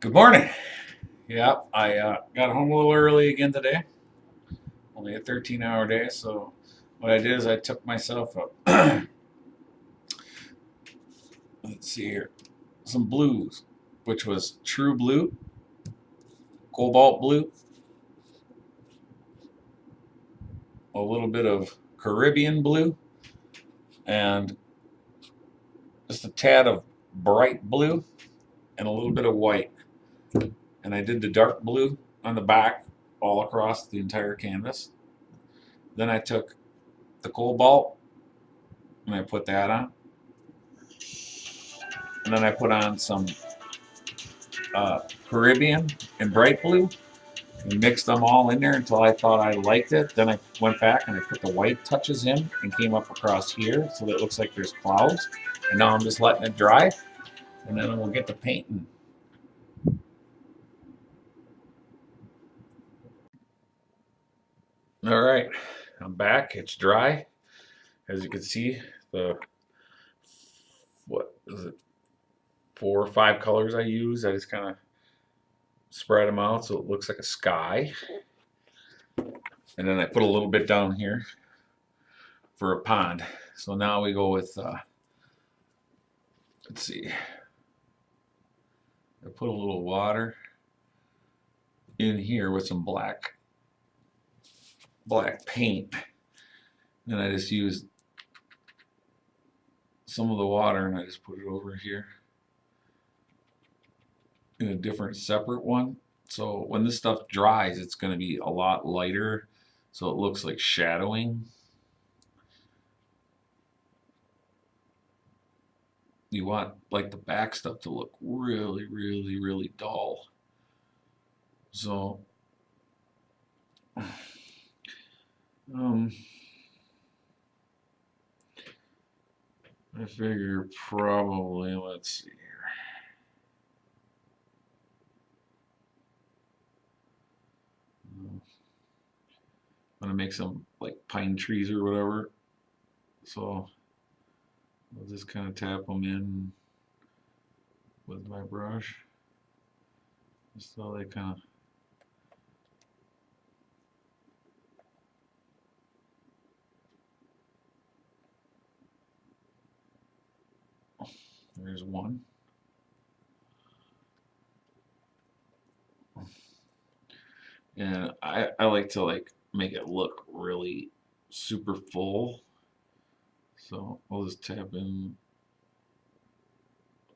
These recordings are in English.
Good morning. Yeah, I got home a little early again today. Only a 13-hour day. So what I did is I took myself up. Let's see here, some blues, which was True Blue, Cobalt Blue, a little bit of Caribbean Blue, and just a tad of bright blue, and a little bit of white. And I did the dark blue on the back all across the entire canvas. Then I took the Cobalt and I put that on. And then I put on some Caribbean and bright blue and mixed them all in there until I thought I liked it. Then I went back and I put the white touches in and came up across here so that it looks like there's clouds. And now I'm just letting it dry, and then we'll get to painting. All right, I'm back. It's dry. As you can see, the what is it, 4 or 5 colors I use. I just kind of spread them out so it looks like a sky. And then I put a little bit down here for a pond. So now we go with, let's see, I put a little water in here with some black paint. And I just used some of the water and I just put it over here in a different separate one. So when this stuff dries, it's going to be a lot lighter. So it looks like shadowing. You want like the back stuff to look really, really, really dull. So, um, I figure probably, let's see here. I'm gonna make some like pine trees or whatever. So I'll just kind of tap them in with my brush. Just so they kind of, there's one. And I like to like make it look really super full. So I'll just tap in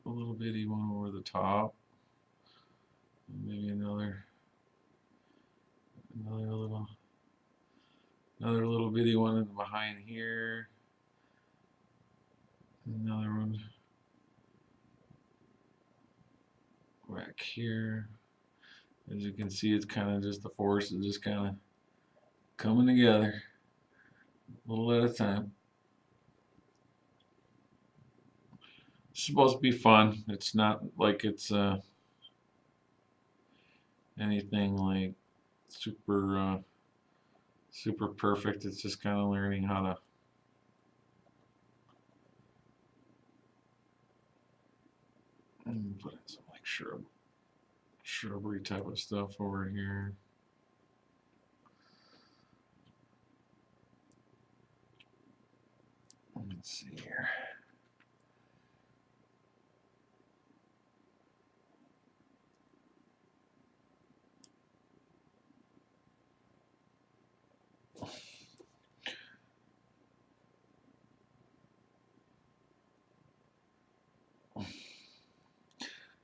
a little bitty one over the top. And maybe another little bitty one behind here. Another one back here. As you can see, it's kind of just the force is just kind of coming together a little at a time. It's supposed to be fun. It's not like it's anything like super perfect. It's just kind of learning how to put in some like shrubbery type of stuff over here. Let's see here.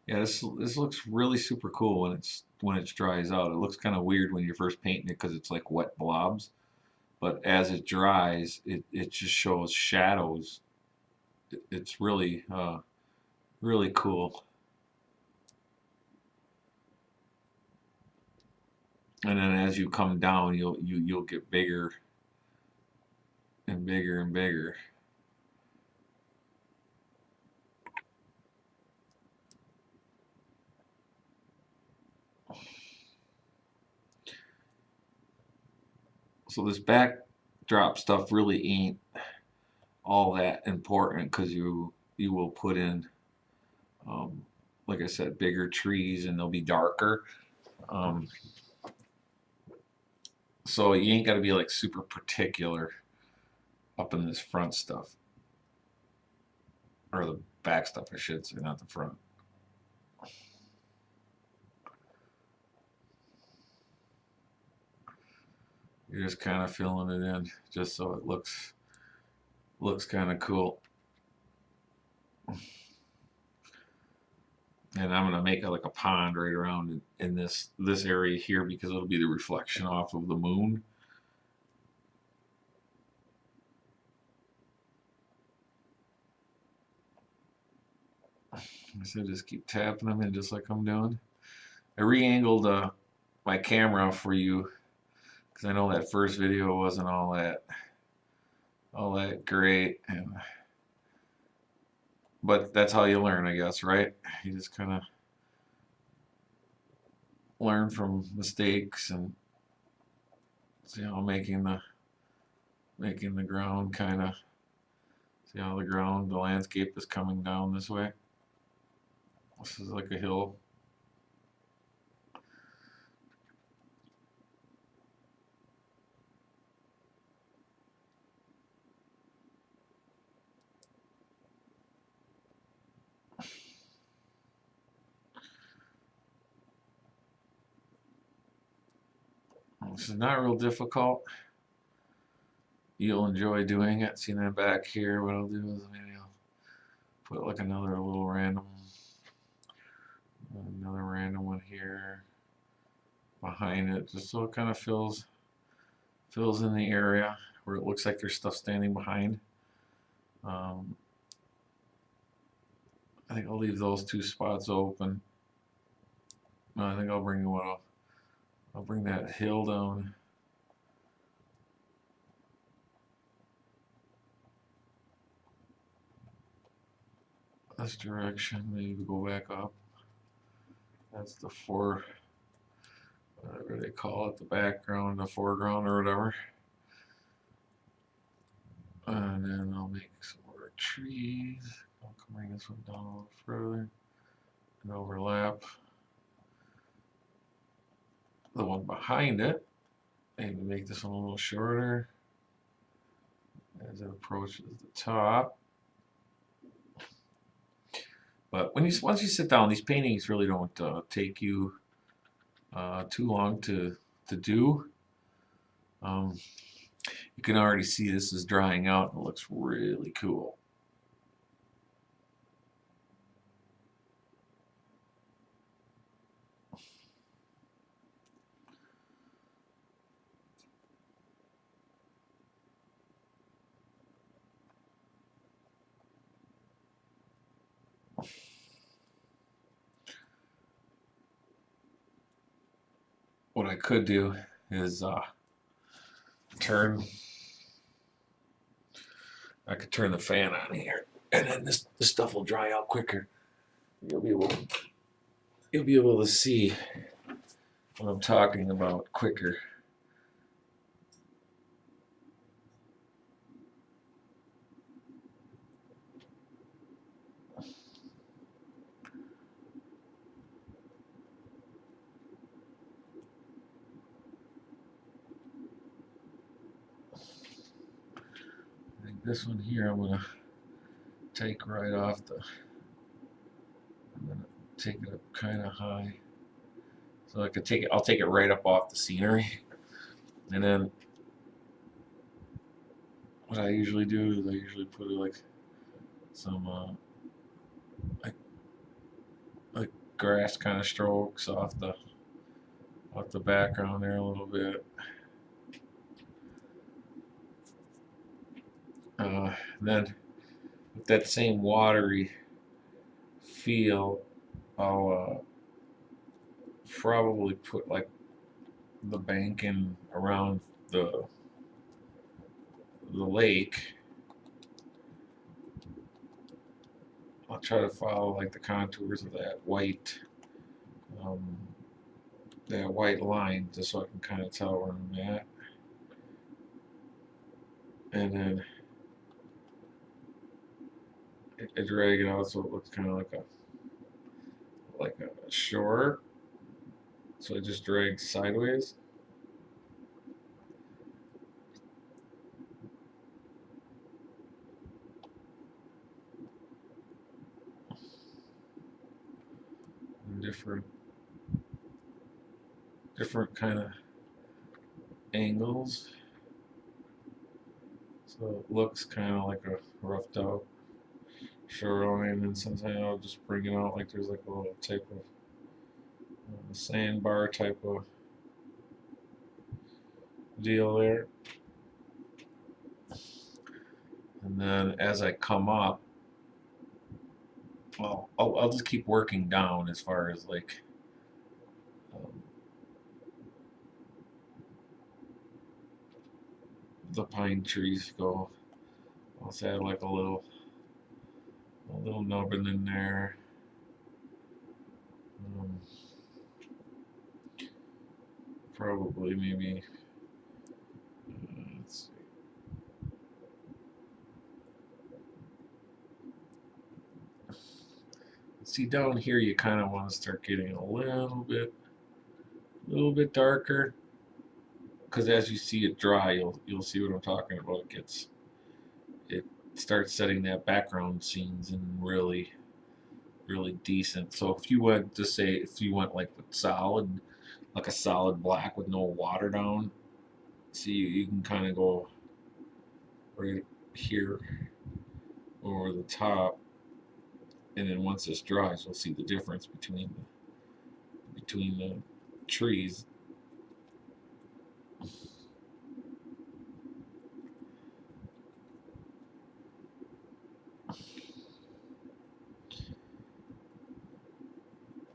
Yeah, this looks really super cool when it dries out. It looks kind of weird when you're first painting it because it's like wet blobs, but as it dries, it just shows shadows. It's really really cool. And then as you come down, you'll get bigger and bigger and bigger. So this backdrop stuff really ain't all that important because you will put in um, like I said, bigger trees and they'll be darker. Um, so you ain't got to be like super particular up in this front stuff, or the back stuff, I should say, not the front. You're just kind of filling it in, just so it looks kind of cool. And I'm gonna make it like a pond right around in this area here because it'll be the reflection off of the moon. So just keep tapping them in just like I'm doing. I re-angled my camera for you because I know that first video wasn't all that great, but that's how you learn, I guess, right? You just kind of learn from mistakes and see how making the ground kind of see how the landscape is coming down this way. This is like a hill. This is not real difficult. You'll enjoy doing it. See that back here, what I'll do is maybe I'll put like another random one here behind it, just so it kind of fills in the area where it looks like there's stuff standing behind. I think I'll leave those two spots open. No, I think I'll bring that hill down. This direction, maybe go back up. That's the whatever they call it, the background, the foreground, or whatever. And then I'll make some more trees. I'll bring this one down a little further and overlap the one behind it. Maybe make this one a little shorter as it approaches the top. But once you sit down, these paintings really don't take you too long to do. You can already see this is drying out and it looks really cool. What I could do is I could turn the fan on here, and then this stuff will dry out quicker. You'll be able to see what I'm talking about quicker. I think this one here I'm gonna take right off I'm gonna take it up kind of high, so I'll take it right up off the scenery, and then what I usually do is I usually put like some like grass kind of strokes off the background there a little bit. Then with that same watery feel, I'll probably put like the banking around the lake. I'll try to follow like the contours of um, that white line, just so I can kind of tell where I'm at. And then I drag it out so it looks kind of like like a shore, so it just drags sideways. And different kind of angles, so it looks kind of like a roughed out shoreline, and sometimes I'll just bring it out like there's like a little type of sandbar type of deal there. And then as I come up, well, I'll just keep working down as far as like um, the pine trees go. I'll add like a little nubbin in there. Um, Probably maybe. Let's see. See down here, you kind of want to start getting a little bit darker, because as you see it dry, you'll see what I'm talking about. It starts setting that background scenes in really decent. So if you went to say if you went like with solid, like a solid black with no water down, see you can kind of go right here over the top, and then once this dries, you'll see the difference between the trees.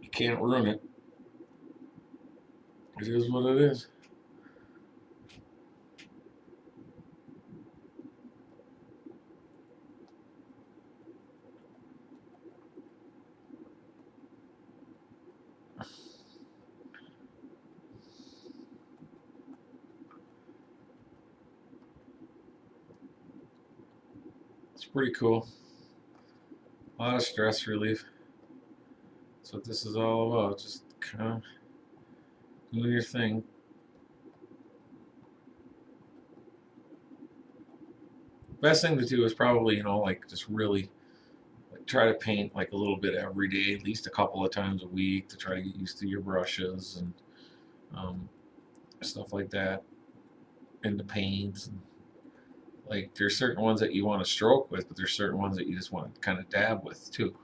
You can't ruin it. It is what it is. It's pretty cool. A lot of stress relief. That's what this is all about. Just kind of doing your thing. Best thing to do is probably, like just really like try to paint like a little bit every day, at least a couple of times a week, to try to get used to your brushes and um, stuff like that, and the paints. And, like there's certain ones that you want to stroke with, but there's certain ones that you just want to kind of dab with too.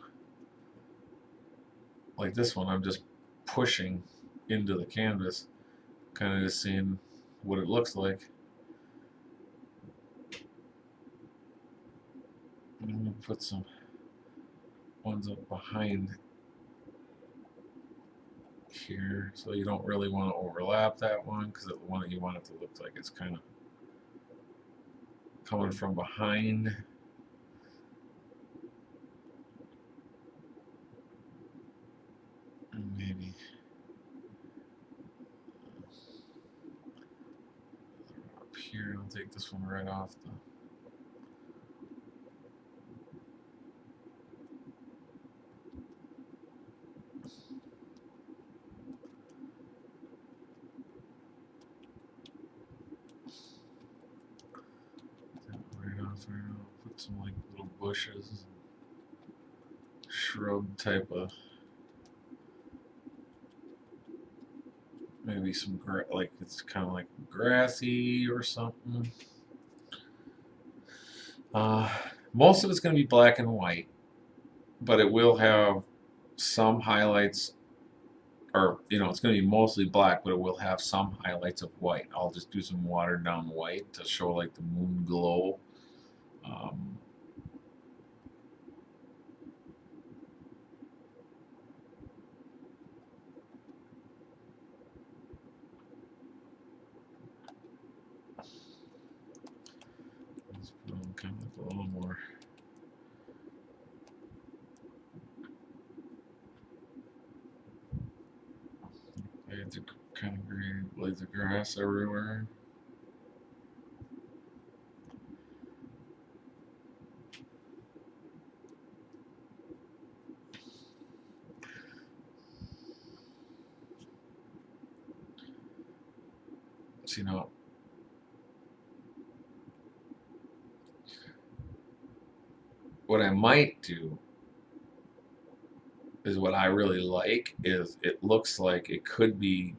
Like this one, I'm just pushing into the canvas, kind of just seeing what it looks like. I'm gonna put some ones up behind here, so you don't really want to overlap that one, because the one that you want it to look like it's kind of coming from behind. And maybe up here, I'll take this one right off the. Right off there. I'll put some like little bushes, shrub type of, maybe some like it's kind of like grassy or something. Uh, Most of it's going to be black and white, but it will have some highlights, or it's going to be mostly black, but it will have some highlights of white. I'll just do some watered down white to show like the moon glow. Um, Let's put on kind of a little more. Blades of kind of green, blades of grass everywhere. So, you know, what I might do is what I really like is it looks like it could be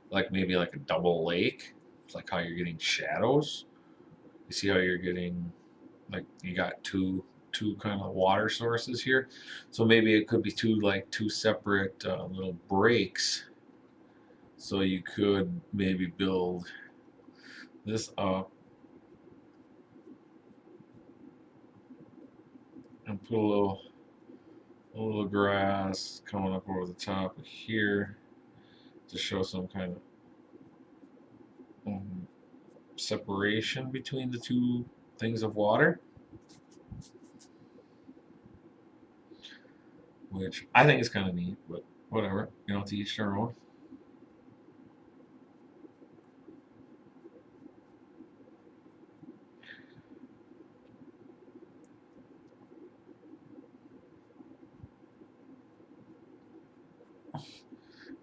like maybe like a double lake. It's like how you're getting shadows. You see how you're getting like you got two kind of water sources here. So maybe it could be two separate little breaks. So you could maybe build this up and put a little grass coming up over the top of here to show some kind of separation between the two things of water, which I think is kind of neat, but whatever, you know, to each their own.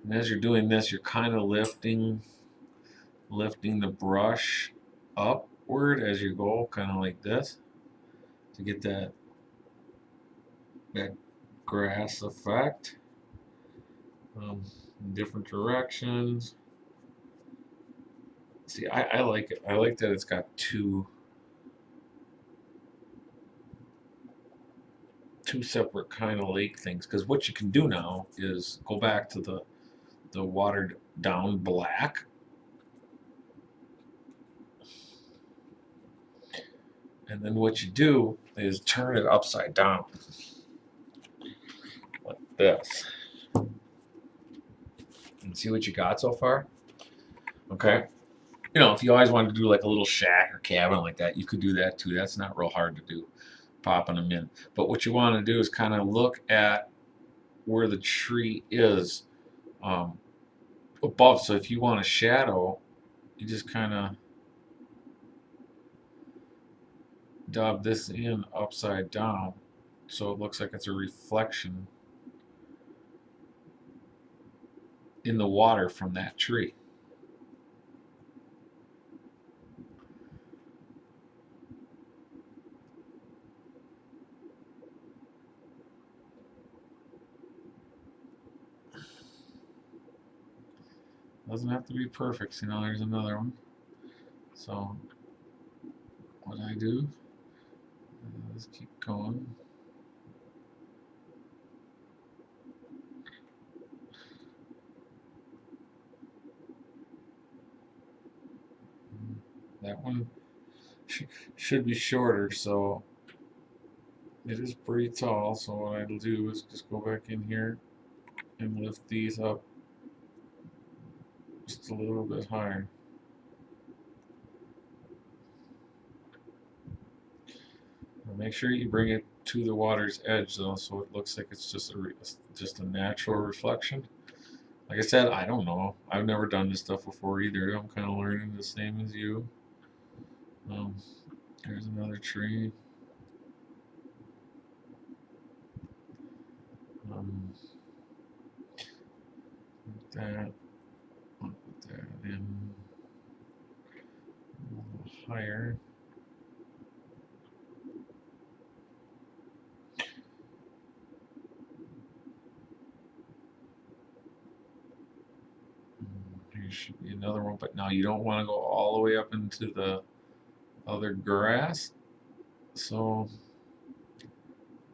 And as you're doing this, you're kind of lifting the brush upward as you go, kind of like this, to get that grass effect in different directions. See, I like it. I like that it's got two separate kind of lake things. Because what you can do now is go back to the watered down black, and then what you do is turn it upside down like this. And see what you got so far? Okay. You know, if you always wanted to do like a little shack or cabin like that, you could do that too. That's not real hard to do, popping them in. But what you want to do is kind of look at where the tree is um, above. So if you want a shadow, you just kind of dab this in upside down so it looks like it's a reflection in the water from that tree. Doesn't have to be perfect, you know, there's another one. So what I do is keep going. That one should be shorter, so it is pretty tall. So what I'll do is just go back in here and lift these up just a little bit higher. And make sure you bring it to the water's edge though, so it looks like it's just a natural reflection. Like I said, I don't know. I've never done this stuff before either. I'm kind of learning the same as you. Um, there's another tree. Like that. I'll put that in a little higher. Here should be another one, but now you don't want to go all the way up into the other grass. So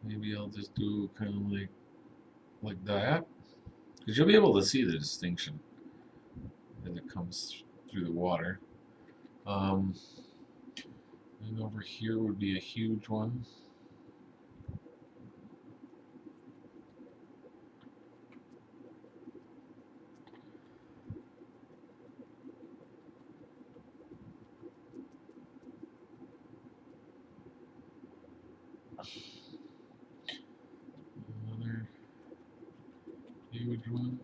maybe I'll just do kind of like that, because you'll be able to see the distinction as it comes through the water. Um, and over here would be a huge one. Another huge one.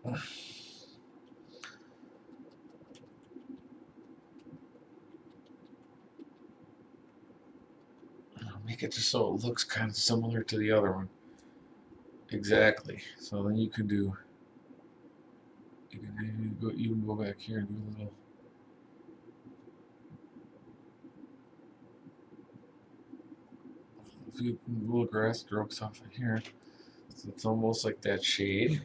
I'll make it just so it looks kind of similar to the other one. Exactly. So then you can do. You can go. You can go back here and do a little. A few little grass strokes off of here. So it's almost like that shade.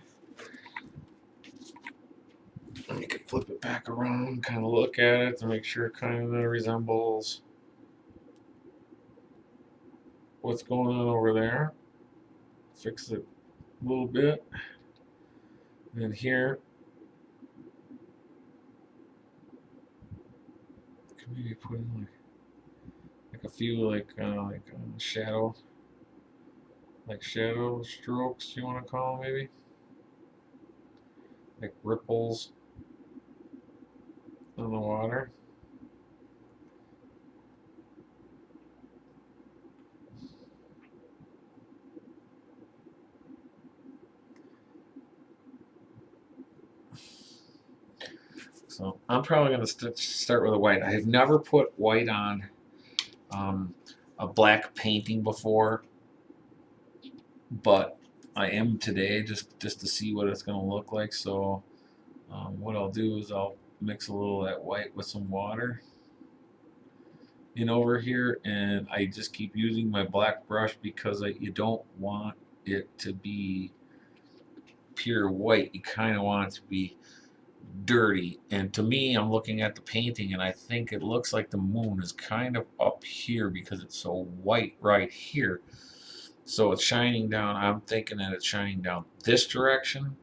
And you can flip it back around, kind of look at it to make sure it kind of resembles what's going on over there. Fix it a little bit. And then here, can maybe put in like a few shadow, like shadow strokes. You want to call them maybe, like ripples on the water. So I'm probably going to start with a white. I have never put white on a black painting before, but I am today just to see what it's going to look like. So what I'll do is I'll mix a little of that white with some water in over here, and I just keep using my black brush because you don't want it to be pure white. You kind of want it to be dirty. And to me, I'm looking at the painting and I think it looks like the moon is kind of up here because it's so white right here. So it's shining down. I'm thinking that it's shining down this direction.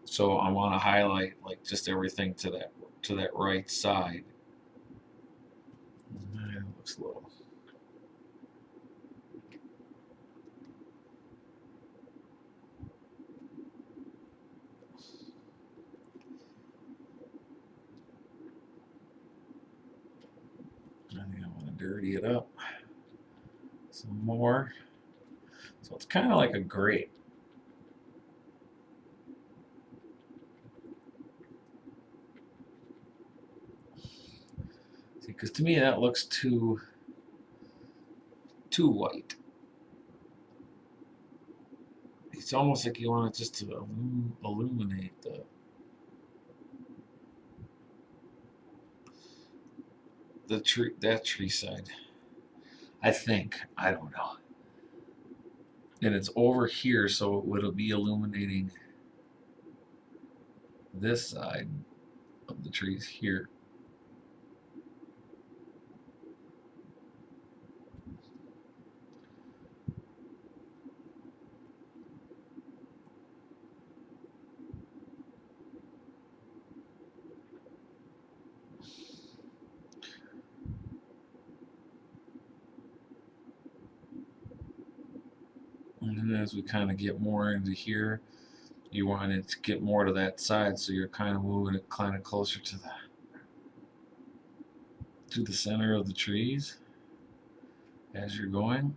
So I want to highlight like just everything to that right side. It looks a little. I think I want to dirty it up some more. So it's kind of like a gray. See, because to me that looks too white. It's almost like you want it just to illuminate the tree, that tree side. I think, I don't know. And it's over here, so it'll be illuminating this side of the trees here. And as we kind of get more into here, you want it to get more to that side, so you're kind of moving it kind of closer to the center of the trees as you're going.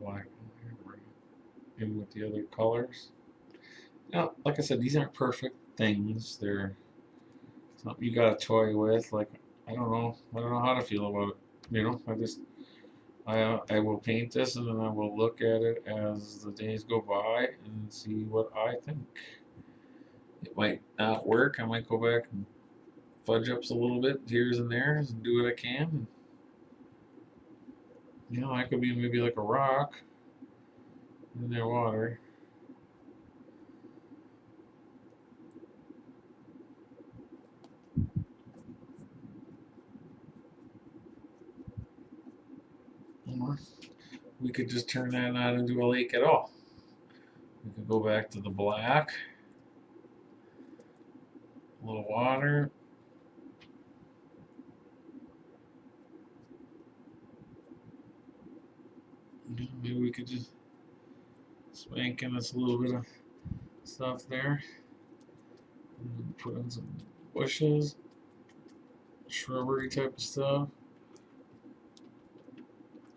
black in with the other colors. Now, like I said, these aren't perfect things. They're something you got to toy with. Like, I don't know. I don't know how to feel about it. You know, I will paint this and then I will look at it as the days go by and see what I think. It might not work. I might go back and fudge ups a little bit here's and there's and do what I can. And, you know, I could be maybe like a rock in their water. Or we could just turn that not into a lake at all. We could go back to the black, a little water. Maybe we could just spank in us a little bit of stuff there. And put in some bushes, shrubbery type of stuff.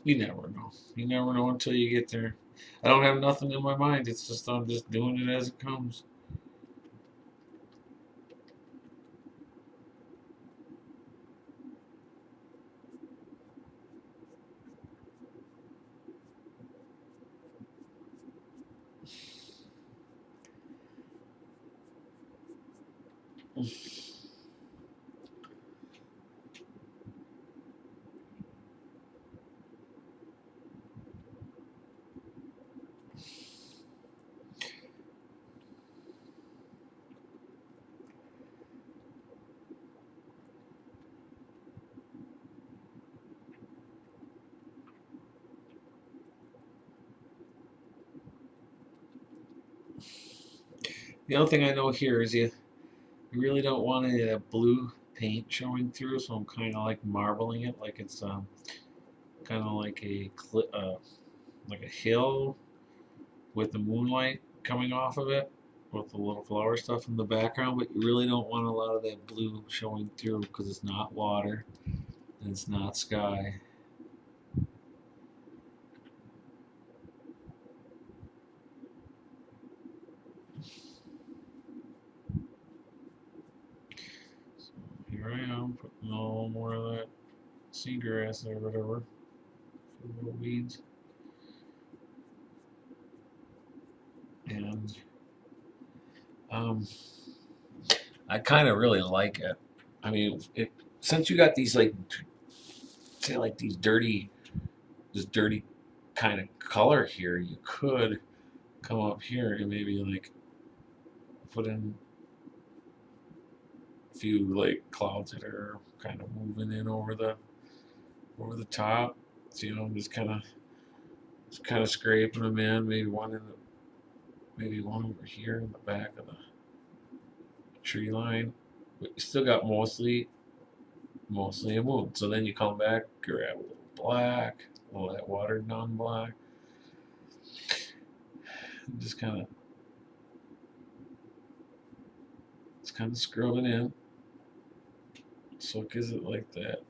You never know. You never know until you get there. I don't have nothing in my mind. It's just I'm just doing it as it comes. The only thing I know here is you really don't want any of that blue paint showing through, so I'm kind of like marbling it, like it's kind of like like a hill with the moonlight coming off of it, with the little flower stuff in the background. But you really don't want a lot of that blue showing through because it's not water and it's not sky. So here I am putting a little more of that seagrass or whatever, little weeds. And I kind of really like it. I mean, since you got these like, say like this dirty kind of color here, you could come up here and maybe like put in a few like clouds that are kind of moving in over the top. So, you know, just kind of scraping them in. Maybe one over here in the back of the tree line. But you still got mostly a moon. So then you come back, grab a little black, a little that watered down black, and just kind of scrub it in. So it gives it like that.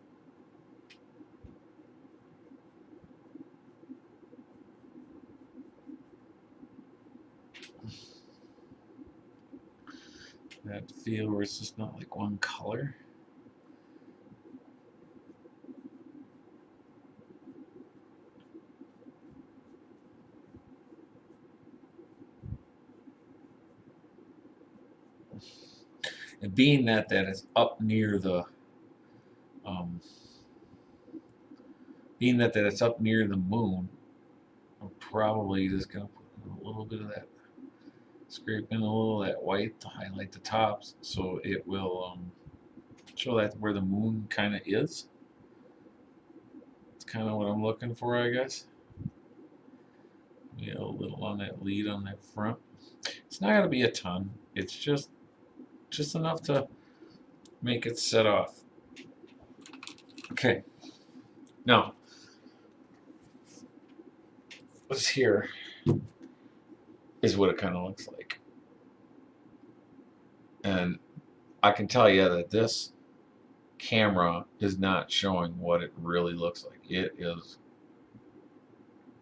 That feel where it's just not like one color. And being that is up near the it's up near the moon, I'm probably just gonna put a little bit of that, scrape in a little of that white to highlight the tops, so it will show that where the moon kind of is. It's kind of what I'm looking for, I guess. A little on that lead on that front. It's not gonna be a ton. It's just enough to make it set off. Okay. Now, this here is what it kind of looks like. And I can tell you that this camera is not showing what it really looks like. It is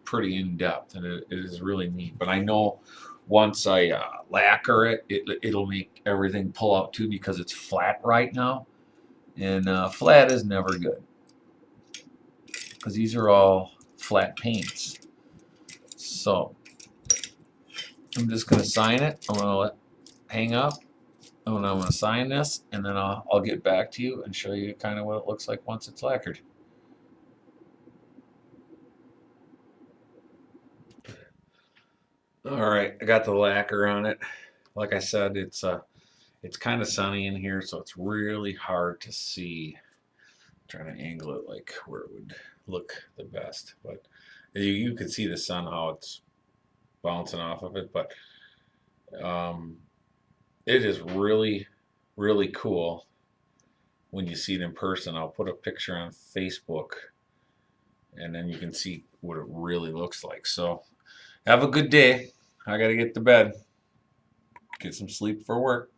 pretty in depth, and it is really neat. But I know once I lacquer it, it'll make everything pull out too because it's flat right now, and flat is never good because these are all flat paints. So I'm just gonna sign it. I'm gonna let hang up. And I'm gonna sign this, and then I'll get back to you and show you kind of what it looks like once it's lacquered. All right, I got the lacquer on it. Like I said, it's kind of sunny in here, so it's really hard to see. I'm trying to angle it like where it would look the best, but you can see the sun how it's bouncing off of it. But it is really, really cool when you see it in person. I'll put a picture on Facebook, and then you can see what it really looks like. So have a good day. I got to get to bed, get some sleep for work.